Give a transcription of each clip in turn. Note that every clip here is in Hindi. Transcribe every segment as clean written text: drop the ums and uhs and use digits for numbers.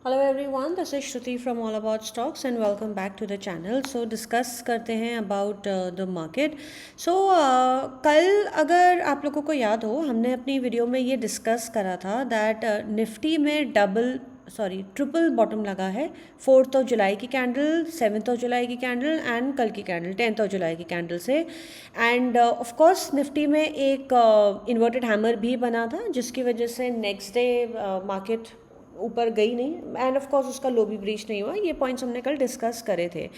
Hello everyone, this is Shruti from all about stocks and welcome back to the channel. So discuss करते हैं अबाउट द मार्केट। सो कल अगर आप लोगों को याद हो, हमने अपनी वीडियो में ये डिस्कस करा था दैट निफ्टी में ट्रिपल बॉटम लगा है। 4th ऑफ जुलाई की कैंडल, 7th ऑफ जुलाई की कैंडल एंड कल की कैंडल 10th ऑफ जुलाई की कैंडल से। एंड ऑफ कोर्स निफ्टी में एक इन्वर्टेड हैमर भी बना था, जिसकी वजह से नेक्स्ट डे मार्केट ऊपर गई नहीं एंड ऑफ कोर्स उसका लो भी ब्रीच नहीं हुआ। ये पॉइंट्स हमने कल डिस्कस करे थे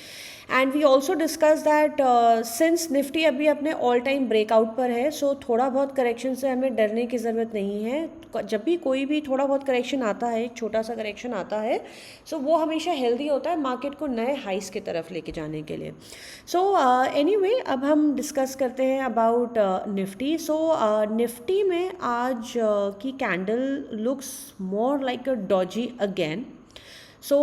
and we also discuss that since Nifty अभी अपने ऑल टाइम ब्रेकआउट पर है, सो थोड़ा बहुत करेक्शन से हमें डरने की ज़रूरत नहीं है। जब भी कोई भी थोड़ा बहुत करेक्शन आता है, एक छोटा सा करेक्शन आता है, सो वो हमेशा हेल्दी होता है मार्केट को नए हाइस की तरफ लेके जाने के लिए। सो एनीवे, अब हम डिस्कस करते हैं अबाउट निफ्टी। सो निफ्टी में आज की कैंडल लुक्स मोर लाइक अ डॉजी अगेन। सो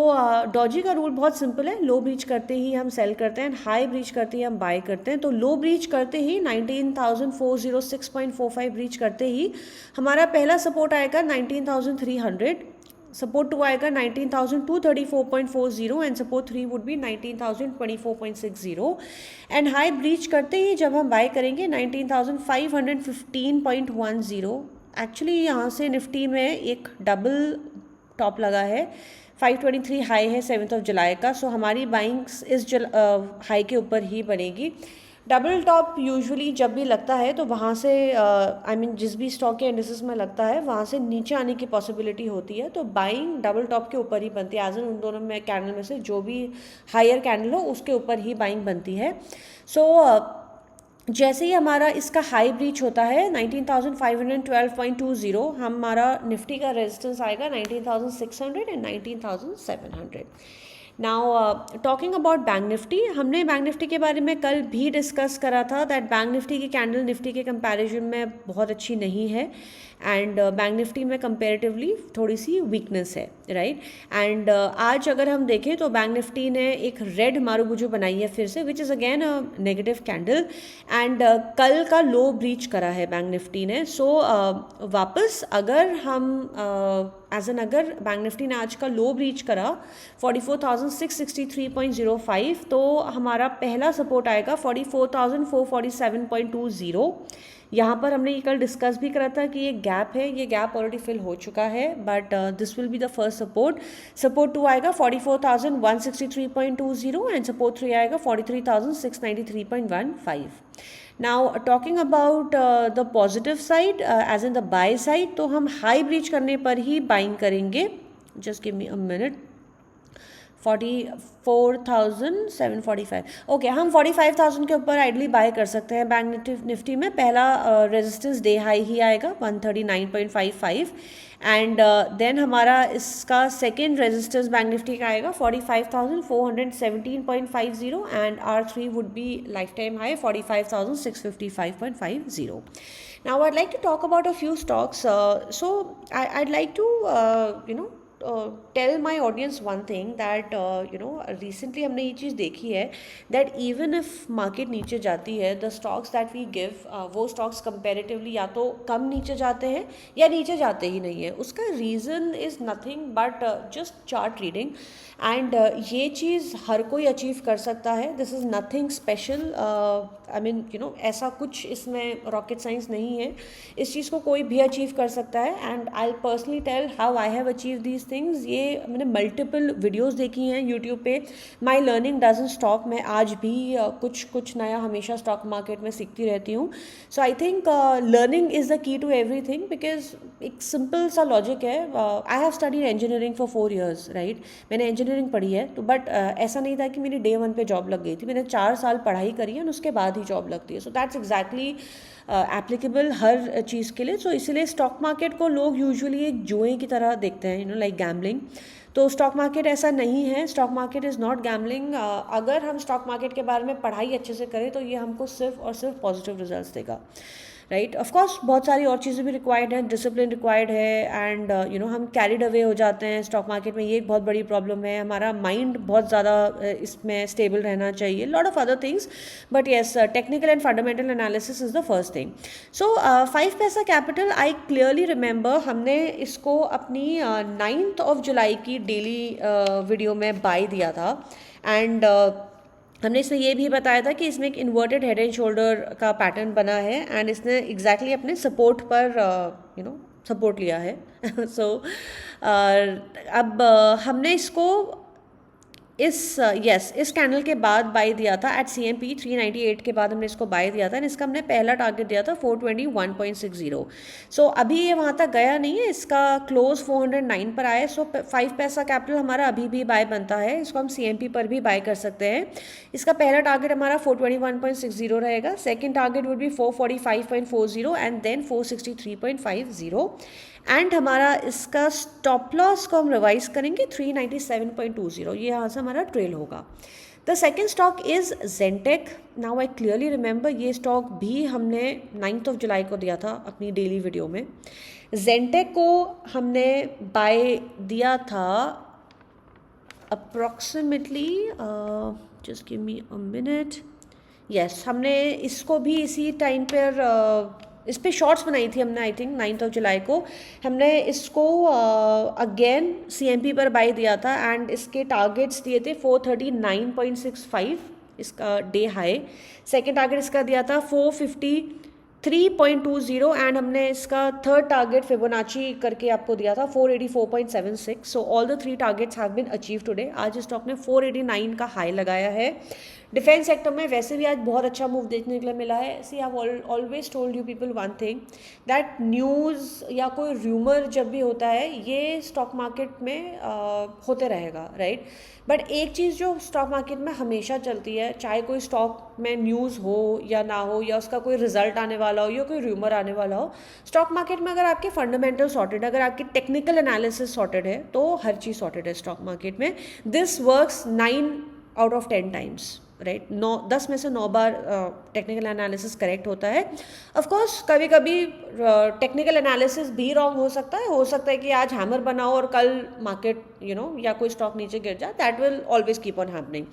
डॉजी का रूल बहुत सिंपल है, लो ब्रीच करते ही हम सेल करते हैं, हाई ब्रीच करते ही हम बाय करते हैं। तो लो ब्रीच करते ही 19,406.45 ब्रीच करते ही हमारा पहला सपोर्ट आएगा 19,300, सपोर्ट 2 आएगा 19,234.40 and support 3 would be 19,024.60 and high breach करते ही जब हम बाय करेंगे 19,515.10। एक्चुअली यहाँ से निफ्टी में एक डबल टॉप लगा है, 523 हाई है 7th ऑफ जुलाई का। सो हमारी बाइंग्स इस हाई के ऊपर ही बनेगी। डबल टॉप यूजुअली जब भी लगता है तो वहाँ से जिस भी स्टॉक के इंडिसेस में लगता है वहाँ से नीचे आने की पॉसिबिलिटी होती है। तो बाइंग डबल टॉप के ऊपर ही बनती है, एज इन उन दोनों में कैंडल में से जो भी हायर कैंडल हो उसके ऊपर ही बाइंग बनती है। सो जैसे ही हमारा इसका हाई ब्रीच होता है 19,512.20, हमारा निफ्टी का रेजिस्टेंस आएगा 19,600 and 19,700। Now talking about bank Nifty, हमने बैंक निफ्टी के बारे में कल भी डिस्कस करा था दैट बैंक निफ्टी की कैंडल निफ्टी के कंपैरिजन में बहुत अच्छी नहीं है एंड बैंक निफ्टी में कंपेरेटिवली थोड़ी सी वीकनेस है, राइट। एंड आज अगर हम देखें तो बैंक निफ्टी ने एक रेड मारूबुजू बनाई है फिर से, which is again a negative candle and कल का लो ब्रीच करा है बैंक निफ्टी ने। सो वापस अगर हम अगर बैंक निफ्टी ने आज का लो ब्रीच करा 44,663.05, तो हमारा पहला सपोर्ट आएगा 44,447.20। यहाँ पर हमने ये कल डिस्कस भी करा था कि ये गैप है, ये गैप ऑलरेडी फिल हो चुका है, but this will be the first support. Support 2 आएगा 44,163.20 एंड सपोर्ट 3 आएगा 43,693.15। Now talking about the positive side as in the buy side, तो हम हाई ब्रीच करने पर ही बाइंग करेंगे। Just give me a minute. 44,745, okay, हम 45,000 के ऊपर आइडली बाय कर सकते हैं। बैंक निफ्टी में पहला रेजिस्टेंस डे हाई ही आएगा 139.55 एंड देन हमारा इसका सेकेंड रेजिस्टेंस बैंक निफ्टी का आएगा 45,417.50 and R3 would be life time high 45,655.50. Now I'd like to talk about a few stocks. So I'd like to tell my audience one thing that recently हमने ये चीज़ देखी है that even if market नीचे जाती है, the stocks that we give वो stocks comparatively या तो कम नीचे जाते हैं या नीचे जाते ही नहीं है। उसका reason is nothing but just chart reading and ये चीज़ हर कोई अचीव कर सकता है। This is nothing special. ऐसा कुछ इसमें रॉकेट साइंस नहीं है, इस चीज़ को कोई भी अचीव कर सकता है and I personally tell how I have achieve these things. ये मैंने मल्टीपल वीडियोस देखी हैं यूट्यूब पे। माई लर्निंग डजंट स्टॉप, मैं आज भी कुछ नया हमेशा स्टॉक मार्केट में सीखती रहती हूँ। So I think learning is the key to everything, because एक सिंपल सा लॉजिक है। I have studied engineering for 4 years, right. मैंने इंजीनियरिंग पढ़ी है, तो बट ऐसा नहीं था कि मेरी day 1 पे जॉब लग गई थी। मैंने 4 साल पढ़ाई करी है और उसके बाद ही जॉब लगती है। सो दैट्स एग्जैक्टली एप्लीकेबल हर चीज़ के लिए। सो इसलिए स्टॉक मार्केट को लोग यूजुअली एक जुए की तरह देखते हैं, लाइक गैम्बलिंग। तो स्टॉक मार्केट ऐसा नहीं है, stock market is not gambling. अगर हम स्टॉक मार्केट के बारे में पढ़ाई अच्छे से करें तो ये हमको सिर्फ और सिर्फ पॉजिटिव रिजल्ट्स देगा, राइट। ऑफ कोर्स बहुत सारी और चीज़ें भी रिक्वायर्ड हैं, डिसिप्लिन रिक्वायर्ड है, एंड हम कैरिड अवे हो जाते हैं स्टॉक मार्केट में, ये एक बहुत बड़ी प्रॉब्लम है। हमारा माइंड बहुत ज़्यादा इसमें स्टेबल रहना चाहिए, lot of other things, but yes technical and fundamental analysis is the first thing. So 5 पैसा कैपिटल, आई क्लियरली रिमेंबर हमने इसको अपनी 9th ऑफ जुलाई की डेली वीडियो में बाय दिया था, एंड हमने इसमें ये भी बताया था कि इसमें एक इन्वर्टेड हेड एंड शोल्डर का पैटर्न बना है, एंड इसने एग्जैक्टली अपने सपोर्ट पर सपोर्ट लिया है। सो अब हमने इसको इस कैंडल के बाद बाय दिया था एट CMP 398 के बाद हमने इसको बाय दिया था, एंड इसका हमने पहला टारगेट दिया था 421.60। सो अभी ये वहाँ तक गया नहीं है, इसका क्लोज 409 पर आया। सो 5 पैसा कैपिटल हमारा अभी भी बाय बनता है, इसको हम CMP पर भी बाय कर सकते हैं। इसका पहला टारगेट हमारा 421.60 रहेगा, second target would be 445.40 and then 463.50, and हमारा इसका स्टॉप लॉस को हम रिवाइज करेंगे 397.20, ये यहाँ से हमारा ट्रेल होगा। The second stock is Zentec. Now I clearly remember ये स्टॉक भी हमने 9th ऑफ जुलाई को दिया था अपनी डेली वीडियो में। जेंटेक को हमने बाय दिया था approximately, just give me a minute, yes हमने इसको भी इसी टाइम पर इस पर शॉर्ट्स बनाई थी हमने, I think 9th of July को हमने इसको अगेन CMP पर बाय दिया था, एंड इसके टारगेट्स दिए थे 439.65 इसका डे हाई, सेकेंड टारगेट इसका दिया था 453.20, एंड हमने इसका थर्ड टारगेट फिबोनाची करके आपको दिया था 484.76। So all the 3 targets have been achieve today. आज स्टॉक ने 489 का हाई लगाया है। डिफेंस सेक्टर में वैसे भी आज बहुत अच्छा मूव देखने के लिए मिला है। See I always told you people one thing, that news या कोई र्यूमर जब भी होता है ये स्टॉक मार्केट में होते रहेगा, राइट। बट एक चीज़ जो स्टॉक मार्केट में हमेशा चलती है, चाहे कोई स्टॉक में न्यूज़ हो या ना हो, या उसका कोई रिजल्ट आने वाला हो या कोई र्यूमर आने वाला हो, स्टॉक मार्केट में अगर आपके फंडामेंटल सॉर्टेड, अगर आपकी टेक्निकल एनालिसिस सॉर्टेड है तो हर चीज़ सॉर्टेड है स्टॉक मार्केट में। This works 9 out of 10 times, right. 10 में से 9 बार टेक्निकल एनालिसिस करेक्ट होता है। ऑफ कोर्स कभी कभी टेक्निकल एनालिसिस भी रॉन्ग हो सकता है कि आज हैमर बनाओ और कल मार्केट या कोई स्टॉक नीचे गिर जाए, that will always keep on happening.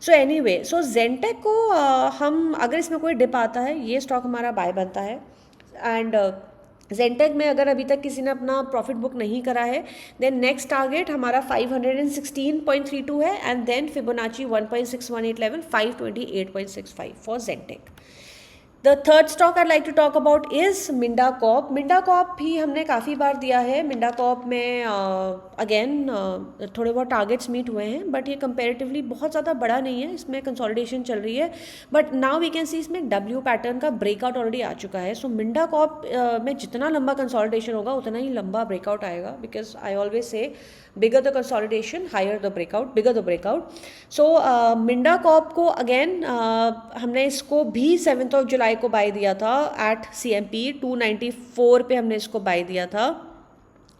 So anyway, so Zentec को हम अगर इसमें कोई डिप आता है, ये स्टॉक हमारा बाय बनता है, एंड जेंटेक में अगर अभी तक किसी ने अपना प्रॉफिट बुक नहीं करा है, देन नेक्स्ट टारगेट हमारा 516.32 है, and then Fibonacci 1.618 level 528.65 for Zentec. The third stock I like to talk about is Minda corp. Minda corp भी हमने काफ़ी बार दिया है। मिंडा कॉर्प में अगेन थोड़े बहुत टारगेट्स मीट हुए हैं, बट ये कंपैरेटिवली बहुत ज़्यादा बड़ा नहीं है, इसमें कंसोलिडेशन चल रही है, but now we can see इसमें W पैटर्न का ब्रेकआउट ऑलरेडी आ चुका है। सो मिंडा कॉर्प में जितना लंबा कंसोलिडेशन होगा उतना ही लंबा ब्रेकआउट आएगा, because I always say bigger the consolidation higher the breakout, bigger the breakout. So Minda Corp को अगेन हमने इसको भी 7th ऑफ जुलाई को बाय दिया था एट CMP 294 पे हमने इसको बाय दिया था,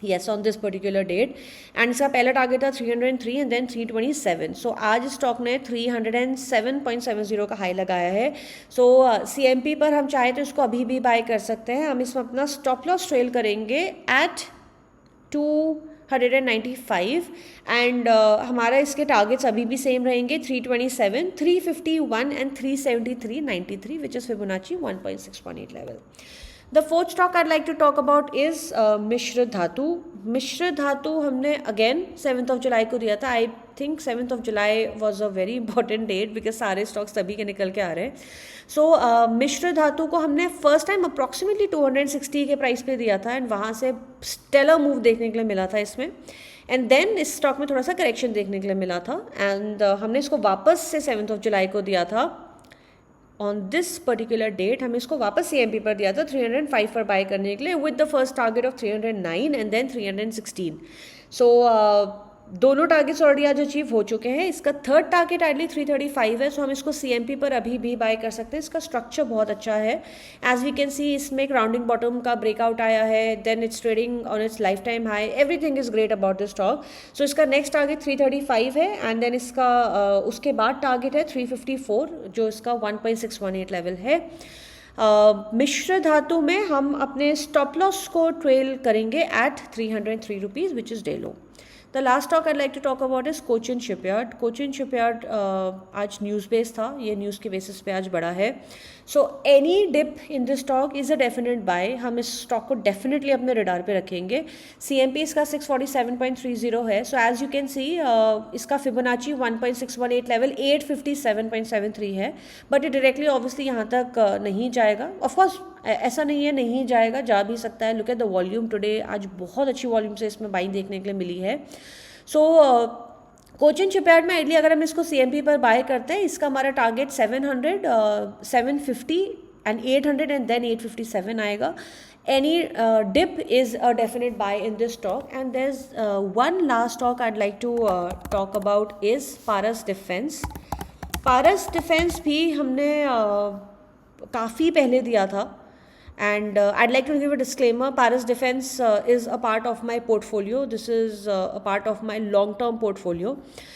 yes on this particular date, and इसका पहला टारगेट था 303 एंड देन 327। सो आज स्टॉक ने 307.70 का हाई लगाया है। सो CMP पर हम चाहे तो इसको अभी भी बाय कर सकते हैं। हम इसमें अपना स्टॉप लॉस ट्रेल करेंगे एट 295, एंड हमारा इसके टारगेट्स अभी भी सेम रहेंगे 327, 351 and 373.93, which is Fibonacci 1.618 level. The fourth stock I'd like to talk about is मिश्र धातु। मिश्र धातु हमने अगेन 7th ऑफ जुलाई को दिया था। I think 7th of July was a very important date, because सारे स्टॉक्स तभी के निकल के आ रहे हैं। सो मिश्र धातु को हमने फर्स्ट टाइम अप्रॉक्सीमेटली 260 के प्राइस पे दिया था, एंड वहाँ से स्टेलर मूव देखने के लिए मिला था इसमें, एंड देन इस स्टॉक में थोड़ा सा करेक्शन देखने के लिए मिला था, एंड हमने इसको वापस से 7th ऑफ जुलाई को दिया था। ऑन दिस पर्टिकुलर डेट हमें इसको वापस CMP पर दिया था 305 पर बाय करने के लिए, with the first target of 309 and then 316। So दोनों टारगेट्स ऑलरेडी आज अचीव हो चुके हैं। इसका थर्ड टारगेट आइडली 335 है, सो हम इसको CMP पर अभी भी बाय कर सकते हैं। इसका स्ट्रक्चर बहुत अच्छा है, एज वी कैन सी इसमें एक राउंडिंग बॉटम का ब्रेकआउट आया है, then it's trading on its life time high, everything is great about this stock. So इसका नेक्स्ट टारगेट 335 है, एंड देन इसका उसके बाद टारगेट है 354, जो इसका 1.618 लेवल है। मिश्र धातु में हम अपने स्टॉप लॉस को ट्रेल करेंगे at 303 rupees which is day low. The last stock I'd like to talk about is Cochin Shipyard. Cochin Shipyard आज न्यूज़ बेस था, ये न्यूज़ के बेसिस पे आज बढ़ा है. So any dip in this stock is a definite buy. हम इस स्टॉक को डेफिनेटली अपने रडार पे रखेंगे. CMP इसका 647.30 है. So as you can see इसका फिबोनाची 1.618 लेवल 857.73 है. बट ये डायरेक्टली ऑब्वियसली यहाँ तक नहीं जाएगा. ऑफकोर्स ऐसा नहीं है नहीं जाएगा, जा भी सकता है. Look at the volume today, आज बहुत अच्छी वॉल्यूम से इसमें बाइंग देखने के लिए मिली है. सो कोचिन शिपयार्ड में आइडली अगर हम इसको CMP पर बाय करते हैं, इसका हमारा टारगेट 700, 750 एंड 800 एंड देन 857 आएगा. Any dip is a definite buy in this stock. And there's one last stock I'd like to talk about is Paras Defense. Paras Defense भी हमने काफ़ी पहले दिया था. And I'd like to give a disclaimer. Paras Defense is a part of my portfolio. This is a part of my long-term portfolio.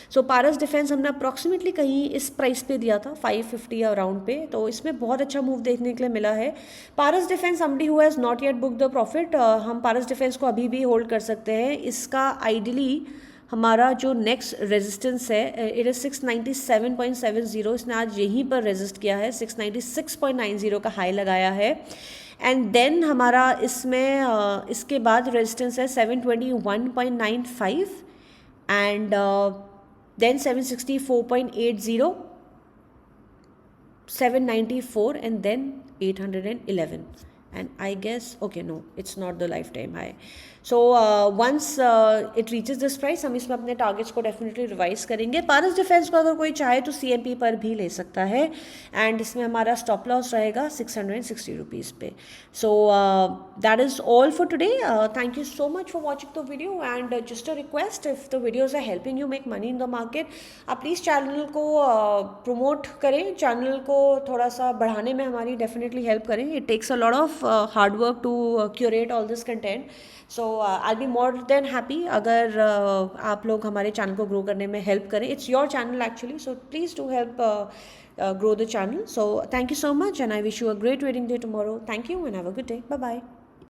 So Paras Defense हमने approximately कहीं इस प्राइस पे दिया था 550 अराउंड पे. तो इसमें बहुत अच्छा मूव देखने के लिए मिला है. Paras Defense somebody who has not yet booked the profit, हम Paras Defense को अभी भी होल्ड कर सकते हैं. इसका आइडली हमारा जो नेक्स्ट रेजिस्टेंस है इट इज़ 697.70. इसने आज यहीं पर रेजिस्ट किया है. 696.90 का हाई लगाया है. एंड देन हमारा इसमें इसके बाद रेजिस्टेंस है 721.95 and then 764.80, 794 and then 811. And I guess, okay, no, it's not the lifetime high. So once it reaches this price, हम इसमें अपने टारगेट्स को डेफिनेटली रिवाइज करेंगे. पारस डिफेंस को अगर कोई चाहे तो CMP पर भी ले सकता है. एंड इसमें हमारा स्टॉप लॉस रहेगा 660 रुपीज़ पे. So that is all for today. Thank you so much for watching the video. And just a request, if the videos are helping you make money in the market, आप प्लीज़ चैनल को प्रमोट करें, चैनल को थोड़ा सा बढ़ाने में हमारी डेफिनेटली हेल्प करें. It takes a lot of hard work to curate all this content. So I'll be more than happy अगर आप लोग हमारे चैनल को ग्रो करने में हेल्प करें. It's your channel actually, so please do help grow the channel. So thank you so much and I wish you a great trading day tomorrow. Thank you and have a good day. Bye bye.